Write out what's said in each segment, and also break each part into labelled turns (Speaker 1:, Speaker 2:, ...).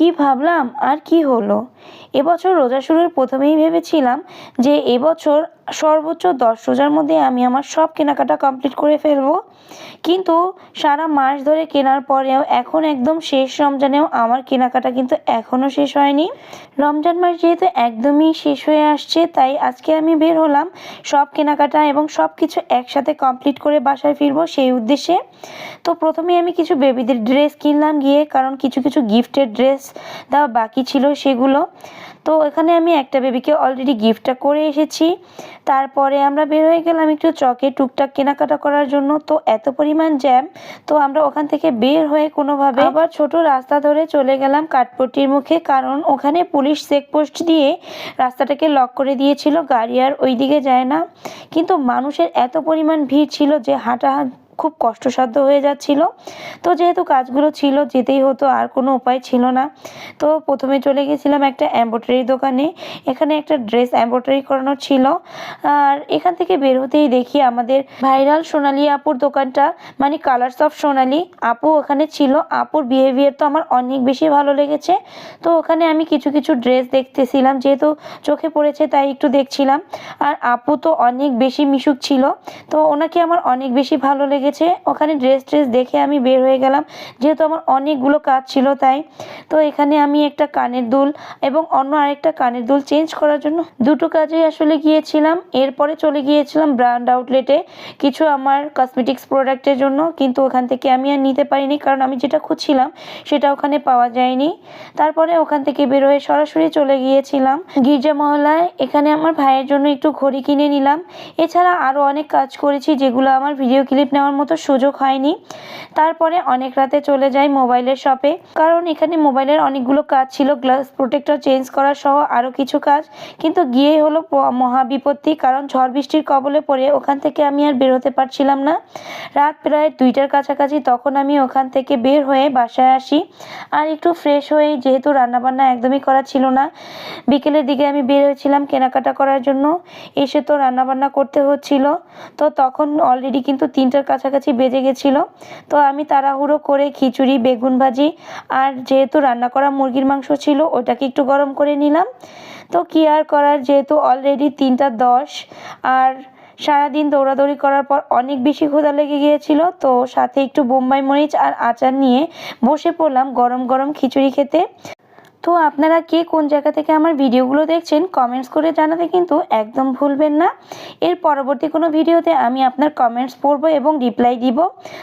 Speaker 1: কি ভাবলাম আর কি হলো। এবছর রোজা শুরুর প্রথমেই ভেবেছিলাম যে এবছর সর্বোচ্চ 10 রোজার মধ্যে আমি আমার সব কেনাকাটা কমপ্লিট করে ফেলবো, কিন্তু সারা মাস ধরে কেনার পরেও এখন একদম শেষ রমজানেও আমার কেনাকাটা কিন্তু এখনও শেষ হয়নি। রমজান মাস যেহেতু একদমই শেষ হয়ে আসছে, তাই আজকে আমি বের হলাম সব কেনাকাটা এবং সব কিছু একসাথে কমপ্লিট করে বাসায় ফিরবো সেই উদ্দেশ্যে। তো প্রথমে আমি কিছু বেবিদের ড্রেস কিনলাম গিয়ে, কারণ কিছু কিছু গিফটের ড্রেস দেওয়া বাকি ছিল সেগুলো। তো এখানে আমি একটা বেবিকে অলরেডি গিফটটা করে এসেছি। তারপরে আমরা বের হয়ে গেলাম একটু চকে টুকটাক কেনাকাটা করার জন্য। তো এত পরিমাণ জ্যাম, তো আমরা ওখান থেকে বের হয়ে কোনোভাবে আবার ছোট রাস্তা ধরে চলে গেলাম কাঠপট্টির মুখে, কারণ ওখানে পুলিশ চেকপোস্ট দিয়ে রাস্তাটাকে লক করে দিয়েছিল, গাড়ি আর ওই দিকে যায় না। কিন্তু মানুষের এত পরিমাণ ভিড় ছিল যে হাঁটা খুব কষ্টসাধ্য হয়ে যাচ্ছিল। তো যেহেতু কাজগুলো ছিল যেতেই হতো, আর কোনো উপায় ছিল না। তো প্রথমে চলে গেছিলাম একটা এমব্রয়ডারি দোকানে, এখানে একটা ড্রেস এমব্রয়ডারি করানো ছিল। আর এখান থেকে বের হতেই দেখি আমাদের ভাইরাল সোনালি আপুর দোকানটা, মানে কালার্স অফ সোনালি আপু ওখানে ছিল। আপুর বিহেভিয়ার তো আমার অনেক বেশি ভালো লেগেছে। তো ওখানে আমি কিছু কিছু ড্রেস দেখতেছিলাম, যেহেতু চোখে পড়েছে তাই একটু দেখছিলাম। আর আপু তো অনেক বেশি মিশুক ছিল, তো ওনাকে আমার অনেক বেশি ভালো লেগেছে। ওখানে ড্রেস দেখে আমি বের হয়ে গেলাম, যেহেতু আমার অনেকগুলো কাজ ছিল তাই। তো এখানে আমি একটা কানের দুল এবং অন্য আরেকটা কানের দুল চেঞ্জ করার জন্য দুটো কাজেই আসলে গিয়েছিলাম। এরপরে চলে গিয়েছিলাম ব্র্যান্ড আউটলেটে কিছু আমার কসমেটিক্স প্রোডাক্টের জন্য, কিন্তু ওখান থেকে আমি আর নিতে পারিনি, কারণ আমি যেটা খুঁজছিলাম সেটা ওখানে পাওয়া যায়নি। তারপরে ওখান থেকে বের হয়ে সরাসরি চলে গিয়েছিলাম গির্জা মহলায়। এখানে আমার ভাইয়ের জন্য একটু ঘড়ি কিনে নিলাম। এছাড়া আরও অনেক কাজ করেছি যেগুলো আমার ভিডিও ক্লিপ নেওয়ার মতো সুযোগ হয়নি। তারপরে অনেক রাতে চলে যাই মোবাইলের শপে, কারণ এখানে মোবাইলের অনেকগুলো কাজ ছিল, গ্লাস প্রোটেক্টর চেঞ্জ করা সহ আরও কিছু কাজ। কিন্তু গিয়ে হলো মহা বিপত্তি, কারণ ঝড় বৃষ্টির কবলে পড়ে ওখান থেকে আমি আর বের হতে পারছিলাম না। রাত প্রায় 2টার কাছাকাছি তখন আমি ওখান থেকে বের হয়ে বাসায় আসি। আর একটু ফ্রেশ হয়ে, যেহেতু রান্নাবান্না একদমই করা ছিল না, বিকেলের দিকে আমি বের হয়েছিলাম কেনাকাটা করার জন্য। এসে তো রান্নাবান্না করতে হচ্ছিল, তো তখন অলরেডি কিন্তু 3টার কাছাকাছি বেজে গেছিলো। তো আমি তাড়াহুড়ো করে খিচুড়ি, বেগুন ভাজি আর যেহেতু রান্না করা মুরগির মাংস ছিল ওটাকে একটু গরম করে নিলাম। তো কি আর করার, যেহেতু অলরেডি 3টা 10 আর সারাদিন দৌড়াদৌড়ি করার পর অনেক বেশি ক্ষুধা লেগে গিয়েছিল। তো সাথে একটু বোম্বাই মরিচ আর আচার নিয়ে বসে পড়লাম গরম গরম খিচুড়ি খেতে। তো আপনারা কে কোন জায়গা থেকে আমার ভিডিওগুলো দেখছেন কমেন্টস করে জানাতে কিন্তু একদম ভুলবেন না। এর পরবর্তী কোনো ভিডিওতে আমি আপনার কমেন্টস পড়ব এবং রিপ্লাই দিব।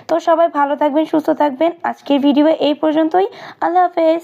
Speaker 1: তো সবাই ভালো থাকবেন, সুস্থ থাকবেন। আজকের ভিডিও এই পর্যন্তই। আল্লাহ হাফেজ।